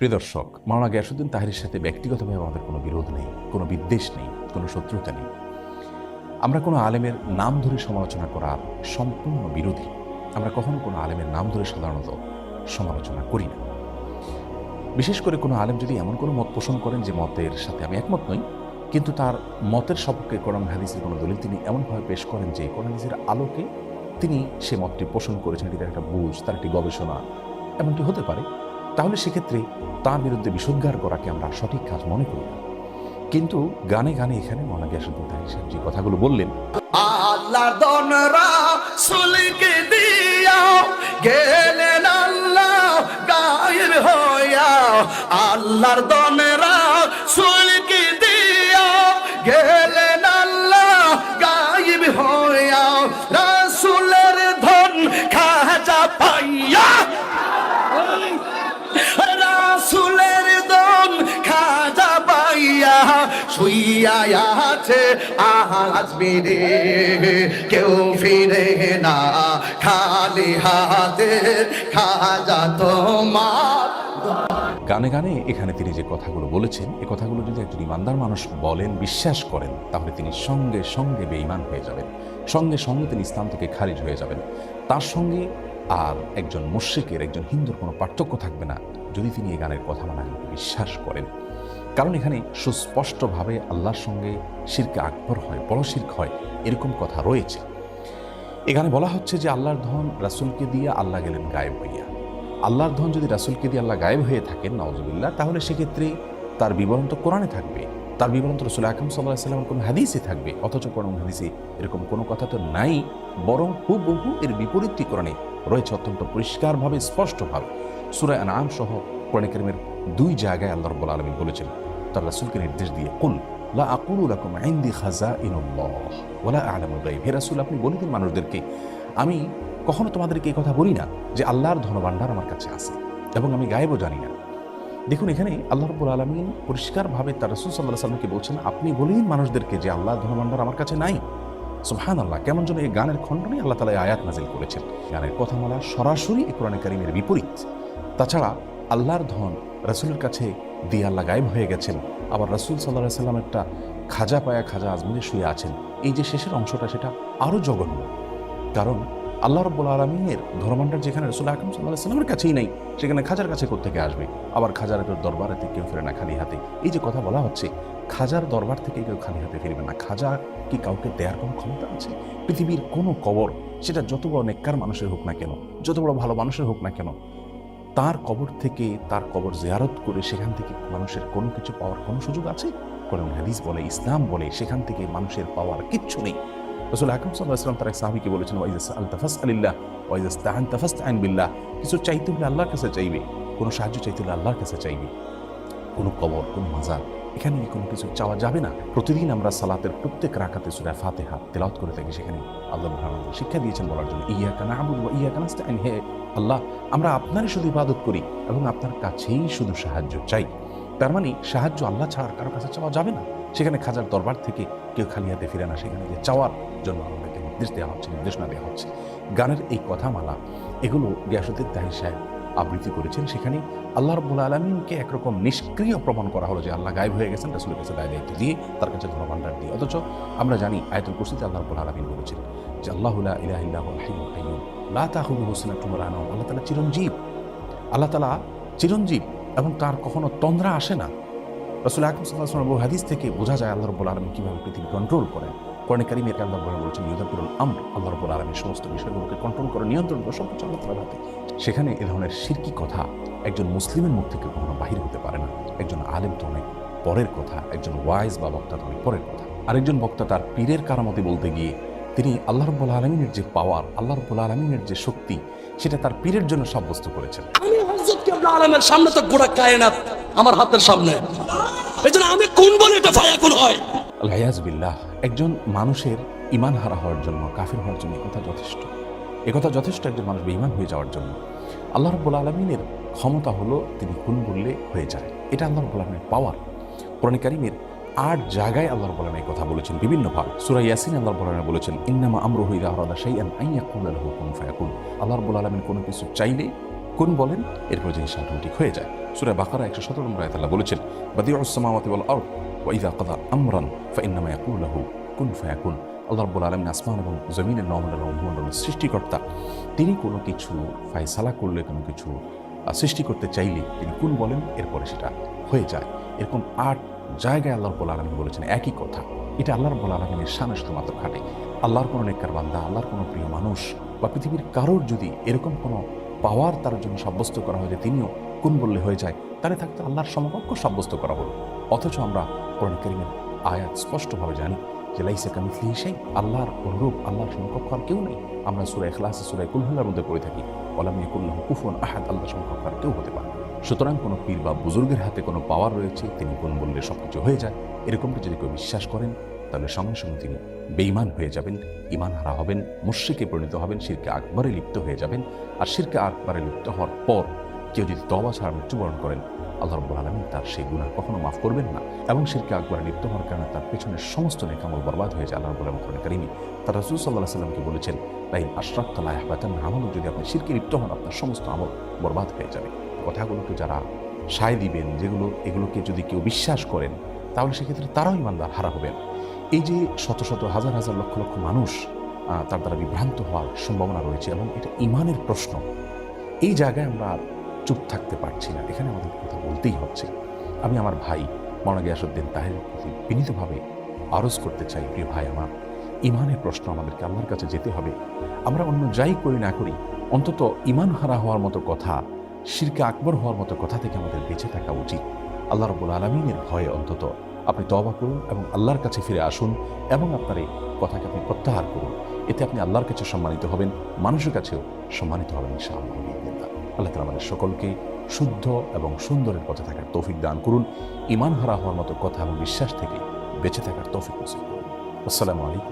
প্রিয় দর্শক, মাওলানা গিয়াসউদ্দিন তাহেরের সাথে ব্যক্তিগতভাবে আমাদের কোনো বিরোধ নেই, কোনো বিদ্বেষ নেই, কোনো শত্রুতা নেই। আমরা কোনো আলেমের নাম ধরে সমালোচনা করার সম্পূর্ণ বিরোধী। আমরা কখনো কোনো আলেমের নাম ধরে সাধারণত সমালোচনা করি না। বিশেষ করে কোনো আলেম যদি এমন কোনো মত পোষণ করেন যে মতের সাথে আমি একমত নই, কিন্তু তার মতের সপক্ষে কোরআন হাদিসের কোনো দলিল তিনি এমনভাবে পেশ করেন যে কোরআন হাদিসের আলোকে তিনি সে মতটি পোষণ করেছেন, এটি তার একটা বুঝ, তার একটি গবেষণা এমনটি হতে পারে, তাহলে সেক্ষেত্রে তার বিরুদ্ধে বিষোদ্গার করাকে আমরা সঠিক কাজ মনে করি না। কিন্তু গানে গানে এখানে মাওলানা গিয়াসউদ্দিন তাহের সাহেব যে কথাগুলো বললেন, আল্লাহর দনরা সুলকে দিয়া গেলেন আল্লাহ গায়েব হইয়া, আল্লাহর দনরা সুলকে দিয়া গেলেন আল্লাহ গায়েব হইয়া, রাসূলের ধন খাজা পাইয়া, রাসূলের ধন খাজা পাইয়া শুইয়া আছে আজ মেরে কেউ ফিরে না খালি হাতে, খাজা তোমার। গানে গানে এখানে তিনি যে কথাগুলো বলেছেন, এই কথাগুলো যদি একজন ইমানদার মানুষ বলেন, বিশ্বাস করেন, তাহলে তিনি সঙ্গে সঙ্গে বেঈমান হয়ে যাবেন, সঙ্গে সঙ্গে তিনি ইসলাম থেকে খারিজ হয়ে যাবেন। তার সঙ্গে আর একজন মুশরিকের, একজন হিন্দুর কোনো পার্থক্য থাকবে না যদি তিনি এই গানের কথা মানাকে বিশ্বাস করেন। কারণ এখানে সুস্পষ্টভাবে আল্লাহর সঙ্গে শিরকে আকবর হয়, বড় শিরক হয়, এরকম কথা রয়েছে। এখানে বলা হচ্ছে যে আল্লাহর ধন রাসূলকে দিয়ে আল্লাহ গেলেন গায়েব হইয়া। আল্লাহর ধন যদি রাসূলকে দিয়ে আল্লাহ গায়েব হয়ে থাকেন, নাউযুবিল্লাহ, তাহলে সেক্ষেত্রে তার বিবরণ তো কোরআনে থাকবে, তার বিবরণ তো রাসূল আকরাম সাল্লাল্লাহু আলাইহি ওয়াসাল্লামের কোনো হাদিসে থাকবে। অথচ কোরআন হাদিসে এরকম কোনো কথা তো নাই, বরং হুবহু এর বিপরীতটি কোরআনে রয়েছে অত্যন্ত পরিষ্কারভাবে, স্পষ্টভাবে। সূরা আনআম সহ কোরআনে কারীমের 2 জায়গায় আল্লাহ রাব্বুল আলামিন বলেছেন তার রাসূলকে নির্দেশ দিয়ে, কুল লা আকুলু লাকুম ইনদি খাযাইনুল্লাহ ওয়া লা আ'লামুল গায়ব। হে রাসূল, আপনি বলে দিন মানুষদেরকে, আমি কখনো তোমাদেরকে এই কথা বলি না যে আল্লাহর ধনভাণ্ডার আমার কাছে আছে এবং আমি গায়েবও জানি না। দেখুন, এখানে আল্লাহ রাব্বুল আলামিন পরিষ্কারভাবে তার রাসূল সাল্লাল্লাহু আলাইহি ওয়াসাল্লামকে বলছেন, আপনি বলে দিন মানুষদেরকে যে আল্লাহর ধনভাণ্ডার আমার কাছে নাই। সুবহানাল্লাহ, কেমন যেন এই গানের খণ্ডনে আল্লাহ তাআলা এই আয়াত নাযিল করেছেন। গানের কথামালা সরাসরি এই কোরআনে কারীমের বিপরীত। তাছাড়া আল্লাহর ধন রাসূলের কাছে দিয়ে আল্লাহ গায়েব হয়ে গেছেন, আবার রাসূল সাল্লাল্লাহু আলাইহি ওয়াসাল্লাম একটা খাজা পায়া খাজা আজমিরে শুয়ে আছেন। এই যে শেষের অংশটা, সেটা আরও জঘন্য। কারণ আল্লাহ রাব্বুল আলামিনের ধর্মভাণ্ডার যেখানে রাসূল আকরাম সাল্লাল্লাহু আলাইহি ওয়াসাল্লামের কাছেই নাই, সেখানে খাজার কাছে কোত্থেকে আসবে? আবার খাজার দরবারে থেকে কেউ ফিরে না খালি হাতে। এই যে কথা বলা হচ্ছে, খাজার দরবার থেকে কেউ খালি হাতে ফিরবে না। খাজা কি কাউকে দেওয়ার কোনো ক্ষমতা আছে? পৃথিবীর কোনো কবর, সেটা যত বড় নেককার মানুষের হোক না কেন, যত বড় ভালো মানুষের হোক না কেন, তার কবর থেকে, তার কবর জিয়ারত করে সেখান থেকে মানুষের কোনো কিছু পাওয়ার কোনো সুযোগ আছে? কোরআন হাদিস বলে, ইসলাম বলে, সেখান থেকে মানুষের পাওয়ার কিচ্ছু নেই। রাসূল আকরাম সাল্লাল্লাহু আলাইহি ওয়াসাল্লাম তার এক সাহাবীকে বলেছেন, ওয়া ইযা সাআলতা ফাসআলিল্লাহ ওয়া ইযা ইসতাআনতা ফাসতাইন বিল্লাহ। কিছু চাইতে হলে আল্লাহর কাছে চাইবে, কোনো সাহায্য চাইতে হলে আল্লাহর কাছে চাইবে। কোনো কবর, কোনো মাজার, এখানে কোনো কিছু চাওয়া যাবে না। প্রতিদিন আমরা সালাতের প্রত্যেক রাকাতে সূরা ফাতিহা তেলাওয়াত করে থাকি, সেখানে আল্লাহ সুবহানাহু শিক্ষা দিয়েছেন বলার জন্য, ইয়াকা না'বুদু ওয়া ইয়াকা নাস্তাইন। হে আল্লাহ, আমরা আপনারই শুধু ইবাদত করি এবং আপনার কাছেই শুধু সাহায্য চাই। তার মানে সাহায্য আল্লাহ ছাড়া কারো কাছে চাওয়া যাবে না। সেখানে খাজার দরবার থেকে কেউ খালি হাতে ফিরে না, সেখানে যে চাওয়ার জন্য আমাদেরকে নির্দেশ দেওয়া হচ্ছে, নির্দেশনা দেওয়া হচ্ছে। গানের এই কথামালা, এগুলো গিয়াসউদ্দিন তাহের সাহেব আবৃত্তি করেছেন। সেখানে আল্লাহ রাব্বুল আলামিনকে একরকম নিষ্ক্রিয় প্রমাণ করা হলো যে আল্লাহ গায়েব হয়ে গেছেন রাসূলের কাছে দায়-দায়িত্ব দিয়ে, তার কাছে ধনভাণ্ডার দিয়ে। অথচ আমরা জানি আয়াতুল কুরসিতে আল্লাহ রাব্বুল আলামিন বলেছেন যে আল্লাহু লা ইলাহা ইল্লা হুয়াল হাইয়ুল কাইয়্যুম লা তাখুযুহু সিনাতুন ওয়া লা নাওম। আল্লাহ তাআলা চিরঞ্জীব, আল্লাহ তাআলা চিরঞ্জীব এবং তার কখনো তন্দ্রা আসে না। রাসূল আকরাম সাল্লাল্লাহু আলাইহি ওয়াসাল্লাম হাদিস থেকে বোঝা যায় আল্লাহ রাব্বুল আলামিন কিভাবে পৃথিবী কন্ট্রোল করেন। কোরআনে কারীমে আল্লাহ বলেছেন, ইউদাব্বিরুল আমর, আল্লাহ রাব্বুল আলামিন সমস্ত বিষয়গুলোকে কন্ট্রোল করে, নিয়ন্ত্রণ করে, সবকিছু আল্লাহ তাআলার হাতে। সেখানে এ ধরনের শিরকি কথা একজন মুসলিমের মুখ থেকে কখনো বাহির হতে পারে না। একজন আলেম তো অনেক পরের কথা, একজন ওয়াইজ বা বক্তা তো অনেক পরের কথা। আরেকজন বক্তা তার পীরের কারামতি বলতে গিয়ে তিনি আল্লাহ রাব্বুল আলামিনের যে পাওয়ার, আল্লাহ রাব্বুল আলামিনের যে শক্তি, সেটা তার পীরের জন্য সাব্যস্ত করেছেন। আমি হযরত কিবলা আলমের সামনে তো গোটা কায়নাত আমার হাতের সামনে, এজন্য আমি কোন বলে এটা ফায়াকুন হয়। আল-ইয়াজ বিল্লাহ। একজন মানুষের ঈমান হারা হওয়ার জন্য, কাফির হওয়ার জন্য একথা যথেষ্ট। একথা যথেষ্ট একজন মানুষ বেঈমান হয়ে যাওয়ার জন্য। আল্লাহ রাব্বুল আলামিনের ক্ষমতা হলো তিনি খুন বললে হয়ে যায়, এটা আল্লাহ রাব্বুল আলামিনের পাওয়ার। কোরআনে কারীমের 8 জায়গায় আল্লাহ রাব্বুল আলামিন এই কথা বলেছেন বিভিন্নভাবে। সূরা ইয়াসিন আল্লাহ রাব্বুল আলামিন বলেছেন, ইন্নামা আমরুহু ইযা আরাদা শাইআন আন ইয়াকুলা লাহু কুন ফায়াকুন। আল্লাহ রাব্বুল আলামিন কোনো কিছু চাইলে কোন বলেন, এরপর জিনিস অটোমেটিক হয়ে যায়। সূরা বাকারা 117 নম্বর আয়াতে আল্লাহ বলেছেন, বাদিউস সামাওয়াতি ওয়াল আরদ ওয়া ইযা কাযা আমরান ফাইন্নামা ইয়াকুলু লাহু কুন ফায়াকুন। আল্লাহ রাব্বুল আলামিন আসমান এবং জমিনের নমণ্ডল এবং ভূমণ্ডলের সৃষ্টিকর্তা। তিনি কোনো কিছু ফায়সালা করলে, কোনো কিছু সৃষ্টি করতে চাইলে তিনি কোন বলেন, এরপরে সেটা হয়ে যায়। এরকম 8 জায়গায় আল্লাহ রাব্বুল আলামিন বলেছেন একই কথা। এটা আল্লাহ রাব্বুল আলামিনের শানে শুধুমাত্র খাটে। আল্লাহর কোনো নেককার বান্দা, আল্লাহর কোনো প্রিয় মানুষ বা পৃথিবীর কারোর যদি এরকম কোনো পাওয়ার তার জন্য সাব্যস্ত করা হয় যে তিনিও কোন বললে হয়ে যায়, তাহলে থাকতে আল্লাহর সমকক্ষ সাব্যস্ত করা হলো। অথচ আমরা কোরআন কারীমের আয়াত স্পষ্টভাবে জানি যে লাইসা কামিথলিহি শাই, আল্লাহর অনুরূপ, আল্লাহর সমকক্ষ আর কেউ নেই। আমরা সূরা ইখলাস, সূরা কুল হুয়ার মধ্যে পড়ে থাকি, ওয়ালাম ইয়াকুল লাহু কুফুয়ান আহাদ, আল্লাহর সমকক্ষ আর কেউ হতে পারে না। সুতরাং কোনো পীর বা বুজুর্গের হাতে কোনো পাওয়ার রয়েছে, তিনি কোন বললে সবকিছু হয়ে যায়, এরকমটা যদি কেউ বিশ্বাস করেন, তাহলে সঙ্গে সঙ্গে তিনি বেঈমান হয়ে যাবেন, ঈমান হারা হবেন, মুশরিকে পরিণত হবেন, শিরকে আকবরে লিপ্ত হয়ে যাবেন। আর শিরকে আকবরে লিপ্ত হওয়ার পর কেউ যদি তওবা ছাড়া মৃত্যুবরণ করেন, আল্লাহ রাব্বুল আলামিন তার সেই গুনাহ কখনো মাফ করবেন না। এবং শিরকে আকবরে লিপ্ত হওয়ার কারণে তার পেছনের সমস্ত নেক আমল বরবাদ হয়ে যায়। আল্লাহ রাব্বুল আলামিন কোরআন কারীমে তার রাসূল সাল্লাল্লাহু আলাইহি সাল্লামকে বলেছেন, লাইন আশরাকতা লা ইয়াহবাতান্না আমালুক, যদি আপনি শিরকে লিপ্ত হন আপনার সমস্ত আমল বরবাদ হয়ে যাবে। কথাগুলোকে যারা সায় দিবেন, এগুলোকে যদি কেউ বিশ্বাস করেন, তাহলে সেক্ষেত্রে তারাও ঈমানদার হারা হবেন। এই যে শত শত হাজার হাজার লক্ষ লক্ষ মানুষ তার দ্বারা বিভ্রান্ত হওয়ার সম্ভাবনা রয়েছে এবং এটা ঈমানের প্রশ্ন, এই জায়গায় আমরা আর চুপ থাকতে পারছি না, এখানে আমাদের কথা বলতেই হচ্ছে। আমি আমার ভাই মাওলানা গিয়াসউদ্দিন তাহেরের প্রতি বিনীতভাবে আরজ করতে চাই, প্রিয় ভাই আমার, ঈমানের প্রশ্ন আমাদেরকে আল্লাহর কাছে যেতে হবে। আমরা অন্য যাই করি না করি, অন্তত ঈমান হারা হওয়ার মতো কথা, শিরকে আকবর হওয়ার মতো কথা থেকে আমাদের বেঁচে থাকা উচিত। আল্লাহ রাব্বুল আলামিনের ভয়ে অন্তত আপনি তওবা করুন এবং আল্লাহর কাছে ফিরে আসুন এবং আপনার এই কথাকে আপনি প্রত্যাহার করুন। এতে আপনি আল্লাহর কাছে সম্মানিত হবেন, মানুষের কাছেও সম্মানিত হবেন ইনশাআল্লাহ। আল্লাহ তাআলা আমাদের সকলকে শুদ্ধ এবং সুন্দরের পথে থাকার তৌফিক দান করুন, ঈমান হারা হওয়ার মতো কথা এবং বিশ্বাস থেকে বেঁচে থাকার তৌফিক নসিব করুন। আসসালামু আলাইকুম।